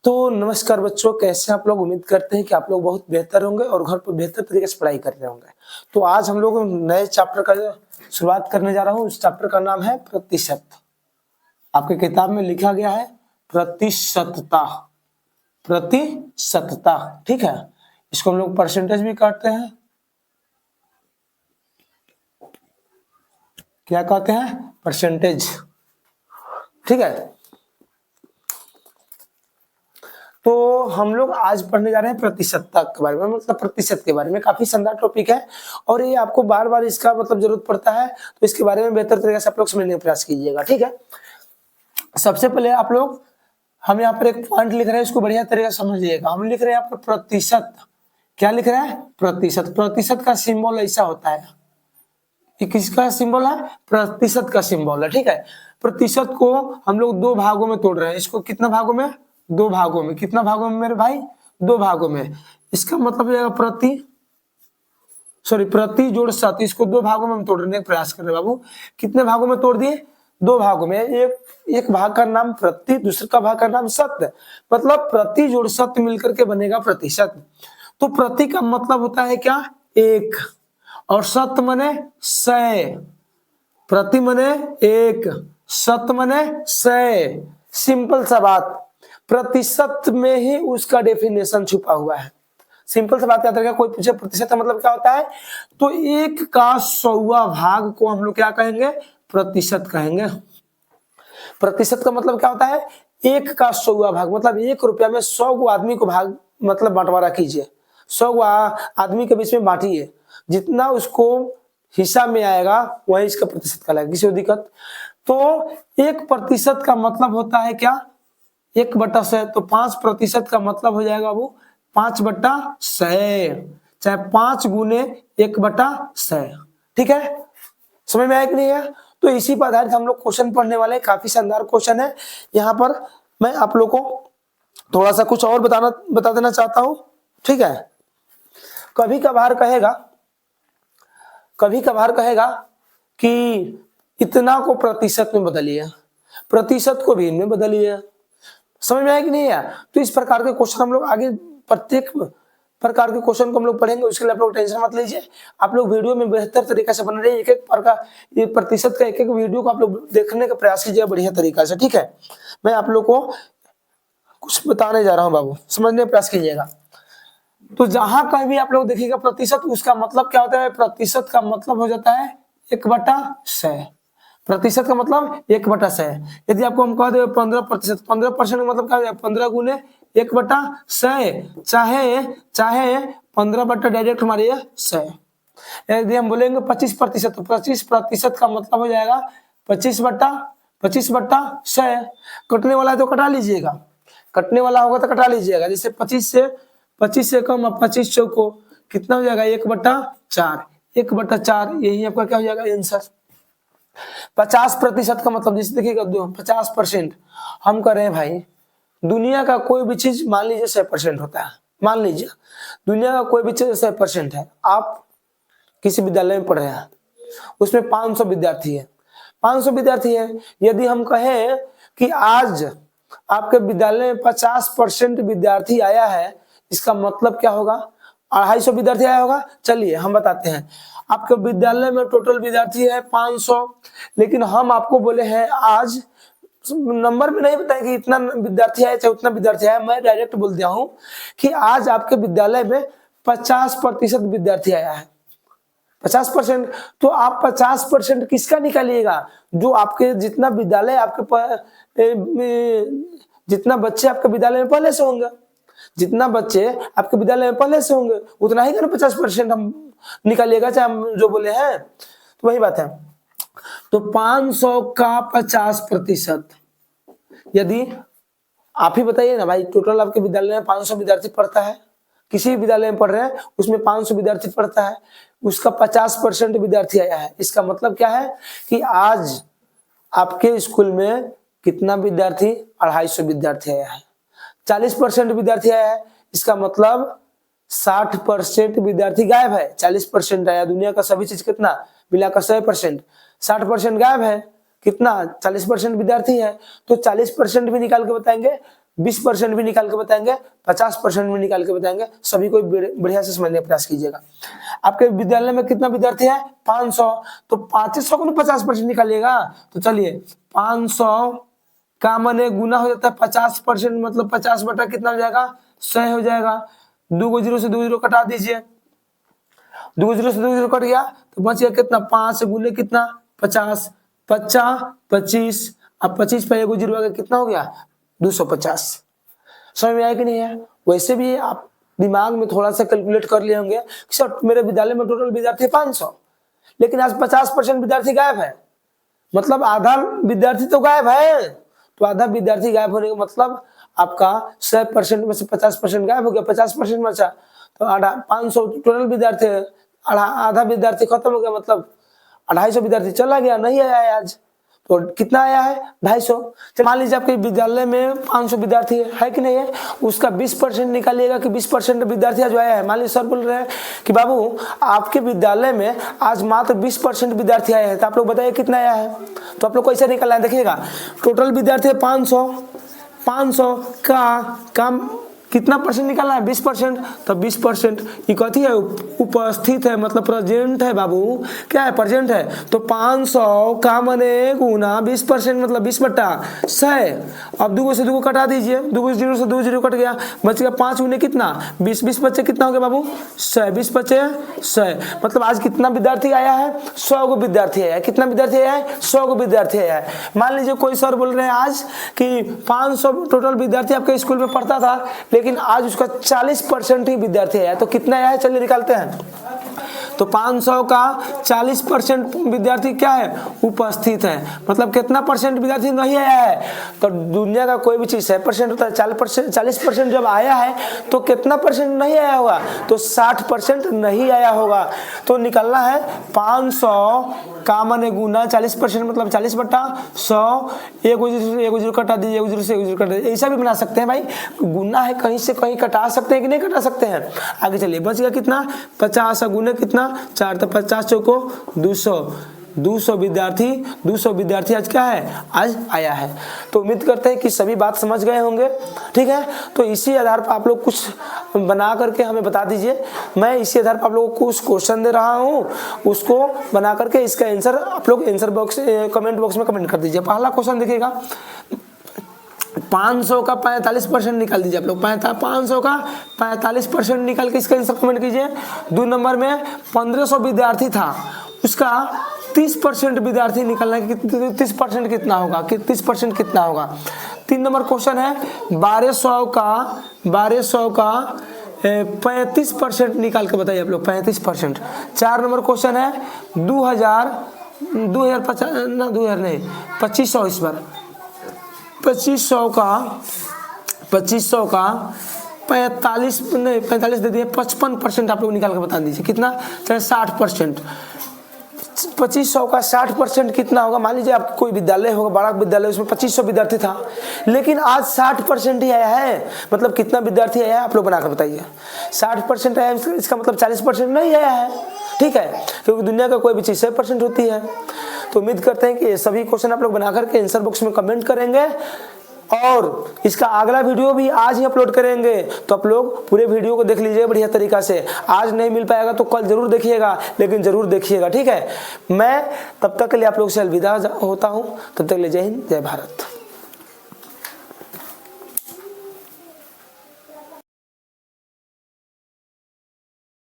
तो नमस्कार बच्चों, कैसे आप लोग? उम्मीद करते हैं कि आप लोग बहुत बेहतर होंगे और घर पर बेहतर तरीके से पढ़ाई कर रहे होंगे। तो आज हम लोग नए चैप्टर का शुरुआत करने जा रहा हूँ। इस चैप्टर का नाम है प्रतिशत। आपके किताब में लिखा गया है प्रतिशतता। प्रतिशतता, ठीक है। इसको हम लोग परसेंटेज भी कहते हैं। क्या कहते हैं? परसेंटेज, ठीक है। तो हम लोग आज पढ़ने जा रहे हैं प्रतिशतता के बारे में, मतलब प्रतिशत के बारे में। काफी शानदार टॉपिक है और ये आपको बार बार इसका मतलब जरूरत पड़ता है, तो इसके बारे में बेहतर तरीके से आप लोग समझने का प्रयास कीजिएगा, ठीक है। सबसे पहले आप लोग, हम यहाँ पर एक पॉइंट लिख रहे हैं, इसको बढ़िया तरीके से समझिएगा। हम लिख रहे हैं यहाँ पर प्रतिशत। क्या लिख रहे हैं? प्रतिशत। प्रतिशत का सिंबल ऐसा होता है, ये किसका सिंबल है? प्रतिशत का सिंबल है, ठीक है। प्रतिशत को हम लोग दो भागों में तोड़ रहे हैं। इसको कितना भागों में? दो भागों में। कितना भागों में मेरे भाई? दो भागों में। इसका मतलब हो जाएगा प्रति जोड़ शत। इसको दो भागों में हम तोड़ने का प्रयास कर रहे हैं बाबू। कितने भागों में तोड़ दिए? दो भागों में। एक भाग का नाम प्रति, दूसरे का भाग का नाम शत। मतलब प्रति जोड़ शत मिलकर के बनेगा प्रतिशत। तो प्रति का मतलब होता है क्या? एक, और शत मने 100। प्रति मने एक, शत मने 100। सिंपल सा बात। प्रतिशत में ही उसका डेफिनेशन छुपा हुआ है। सिंपल सा बात याद रखिएगा। कोई पूछे प्रतिशत का मतलब क्या होता है, तो 1 का 100वां भाग को हम लोग क्या कहेंगे? प्रतिशत कहेंगे। प्रतिशत का मतलब क्या होता है? 1 का 100वां भाग, मतलब 1 रुपया में 100 गो आदमी को भाग, मतलब बंटवारा कीजिए। 100 गो आदमी के बीच में बांटिए, जितना उसको हिस्सा में आएगा वही इसका प्रतिशत कहलाएगा। किसी को दिक्कत? तो 1% का मतलब होता है क्या? 1/100। तो 5% का मतलब हो जाएगा वो 5/100, चाहे 5 गुने 1/100, ठीक है। समझ में आया कि नहीं है? तो इसी पर आधारित हम लोग क्वेश्चन पढ़ने वाले हैं। काफी शानदार क्वेश्चन है। यहाँ पर मैं आप लोग को थोड़ा सा कुछ और बता देना चाहता हूं, ठीक है। कभी कभार कहेगा कि इतना को प्रतिशत में बदलिए, प्रतिशत को भी इनमें बदलिए। समझ में आया कि नहीं है? तो इस प्रकार के क्वेश्चन हम लोग आगे, प्रत्येक प्रकार के क्वेश्चन को हम लोग पढ़ेंगे। उसके लिए आप लोग टेंशन मत लीजिए। आप लोग वीडियो में बेहतर तरीके से बन रहे हैं। एक एक प्रकार, ये प्रतिशत का एक एक वीडियो को आप लोग देखने का प्रयास कीजिए बढ़िया तरीका से, ठीक है। मैं आप लोग को कुछ बताने जा रहा हूँ बाबू, समझने का प्रयास कीजिएगा। तो जहां कहीं भी आप लोग देखिएगा प्रतिशत, उसका मतलब क्या होता है? प्रतिशत का मतलब हो जाता है 1/100। प्रतिशत का मतलब 1/100। यदि आपको हम कह दे 15%, 15% का मतलब क्या हो जाएगा? 15 गुने 1/100, चाहे 15 डायरेक्ट हमारे 100। यदि हम बोलेंगे 25%, तो 25% का मतलब हो जाएगा 25/100। कटने वाला है तो कटा लीजिएगा, कटने वाला होगा तो कटा लीजिएगा। जैसे 25 से कम, अब 25 चौको कितना हो जाएगा? 1/4। 1/4 यही आपका क्या हो जाएगा? आंसर। 50% का मतलब, जैसे देखिएगा 50% हम कह रहे हैं भाई, दुनिया का कोई भी चीज मान लीजिए 100% होता है। मान लीजिए दुनिया का कोई भी चीज 100% है। आप किसी विद्यालय में पढ़ रहे हैं, उसमें 500 विद्यार्थी है। 500 विद्यार्थी है। यदि हम कहें कि आज आपके विद्यालय में 50% विद्यार्थी आया है, इसका मतलब क्या होगा? 250 विद्यार्थी आया होगा। चलिए हम बताते हैं। आपके विद्यालय में टोटल विद्यार्थी है 500, लेकिन हम आपको बोले हैं आज, नंबर में नहीं बताए कि इतना विद्यार्थी आया चाहे उतना विद्यार्थी आया, मैं डायरेक्ट बोल दिया हूं कि आज आपके विद्यालय में 50% विद्यार्थी आया है। 50%। तो आप 50% किसका निकालिएगा? जो आपके जितना विद्यालय जितना बच्चे आपके विद्यालय में पहले से होंगे, जितना बच्चे आपके विद्यालय में पहले से होंगे उतना ही 50% हम निकालिएगा, चाहे हम जो बोले हैं। तो वही बात है। तो 500 का 50%, यदि आप ही बताइए ना भाई, टोटल आपके विद्यालय में 500 विद्यार्थी पढ़ता है, किसी भी विद्यालय में पढ़ रहे हैं उसमें 500 विद्यार्थी पढ़ता है, उसका 50% विद्यार्थी आया है। इसका मतलब क्या है कि आज आपके स्कूल में कितना विद्यार्थी? 250 विद्यार्थी आया है। 40% विद्यार्थी आया है, इसका मतलब 60% विद्यार्थी गायब है। 40% आया, दुनिया का सभी चीज कितना मिलाकर 100%, 60% गायब है। कितना? 40% विद्यार्थी है। तो 40% भी निकाल के बताएंगे 20% भी निकाल के बताएंगे, 50% भी निकाल के बताएंगे। सभी को बढ़िया से समझने का प्रयास कीजिएगा। आपके विद्यालय में कितना विद्यार्थी है? 500, तो 500 को 50% निकालिएगा। तो चलिए 500 का माने गुना हो जाता है 50%, मतलब 50 बटा कितना हो जाएगा? 100 हो जाएगा। 2 जीरो से 2 जीरो कटा दीजिए, 2 जीरो से 2 जीरो कट गया तो बच गया कितना? 5 से गुने कितना? 50, 50 25, अब 25 पे 1 जीरो आ गया, कितना हो गया? 250। समझ में आया कि नहीं है? वैसे भी आप दिमाग में थोड़ा सा कैलकुलेट कर लिए होंगे कि सर मेरे विद्यालय में टोटल विद्यार्थी 500, लेकिन आज 50% विद्यार्थी गायब है, मतलब आधा विद्यार्थी तो गायब है। तो आधा विद्यार्थी गायब होने का मतलब आपका 100% में से 50% गायब हो गया, 50% बचा। तो 500 टोटल विद्यार्थी है, आधा विद्यार्थी खत्म हो गया, मतलब 250 विद्यार्थी चला गया, नहीं आया है आज। तो कितना आया है? 250। मान लीजिए आपके विद्यालय में 500 विद्यार्थी है कि नहीं है, उसका 20% निकालिएगा कि 20% विद्यार्थी आज आया है। मान लीजिए सर बोल रहे हैं कि बाबू आपके विद्यालय में आज मात्र 20% विद्यार्थी आए हैं, तो आप लोग बताइए कितना आया है। तो आप लोग को ऐसे निकालना है, देखिएगा टोटल विद्यार्थी है 500, 500 का काम कितना परसेंट निकालना है? 20%। तो 20% ये कथी है? उपस्थित है, मतलब प्रेजेंट है बाबू, क्या है? प्रेजेंट है। तो 500 का माने गुना 20%, मतलब 20 बट्टा 100। अब 2 से 2 कटा दीजिए, 2 जीरो से 2 जीरो कट गया, बच गया 5 गुने कितना? 20, 20 बच्चे कितना हो गया बाबू? 100, 20 बच्चे 100, मतलब आज कितना विद्यार्थी आया है? 100 को विद्यार्थी आया है। कितना विद्यार्थी आया है? 100 को विद्यार्थी आया है। मान लीजिए कोई सर बोल रहे हैं आज कि 500 टोटल विद्यार्थी आपके स्कूल में पढ़ता था, लेकिन आज उसका 40% ही विद्यार्थी आया, तो कितना आया है? चलिए निकालते हैं। तो 500 का 40% विद्यार्थी क्या है? उपस्थित है, मतलब कितना परसेंट विद्यार्थी नहीं आया है? तो दुनिया का कोई भी चीज 100% होता है, 40% जब आया है तो कितना परसेंट नहीं आया होगा? तो 60% नहीं आया होगा। तो निकलना है 500 का माने गुना 40%, मतलब 40 बट्टा 100, 1 जीरो कटा दीजिए, 1 जीरो से 1 जीरो कटा दीजिए। ऐसा भी बना सकते हैं भाई, गुना है कहीं से कहीं कटा सकते हैं कि नहीं कटा सकते हैं। आगे चलिए, बच गया कितना? 50 गुने कितना? 4, तो 50 चौको 200, 200 विद्यार्थी आज क्या है? आज आया है। तो उम्मीद करते हैं कि सभी बात समझ गए होंगे, ठीक है। तो इसी आधार पर आप लोग कुछ बना करके हमें बता दीजिए। मैं इसी आधार पर आप लोगों को कुछ क्वेश्चन दे रहा हूँ, उसको बना करके इसका आंसर आप लोग आंसर बॉक्स कमेंट बॉक्स में कमेंट कर दीजिए। पहला क्वेश्चन देखिएगा, 500 का 45% निकाल दीजिए आप लोग। 500 का 45% निकाल के इसका आंसर कमेंट कीजिए। 2 नंबर में 1500 विद्यार्थी था, उसका 30% विद्यार्थी निकालना है कि 30% कितना होगा, कि 30% कितना होगा। 3 नंबर क्वेश्चन है 1200 का 35% निकाल के बताइए आप लोग, 35%। 4 नंबर क्वेश्चन है 2500 इस बार 2500 का 45 दे दिए, 55% आप लोग निकाल के बता दीजिए कितना? चाहे 60%। 2500 का 60% कितना होगा? मान लीजिए आप कोई विद्यालय होगा, बड़ा विद्यालय, उसमें 2500 विद्यार्थी था, लेकिन आज 60% ही आया है, मतलब कितना विद्यार्थी आया है आप लोग बनाकर बताइए। 60% आया है, इसका मतलब 40% नहीं आया है, ठीक है, क्योंकि दुनिया का कोई भी चीज 100% होती है। तो उम्मीद करते हैं कि सभी क्वेश्चन आप लोग बनाकर के आंसर बॉक्स में कमेंट करेंगे, और इसका अगला वीडियो भी आज ही अपलोड करेंगे। तो आप लोग पूरे वीडियो को देख लीजिए बढ़िया तरीका से। आज नहीं मिल पाएगा तो कल जरूर देखिएगा, लेकिन जरूर देखिएगा, ठीक है। मैं तब तक के लिए आप लोग से अलविदा होता हूँ। तब तक के लिए जय हिंद, जय भारत।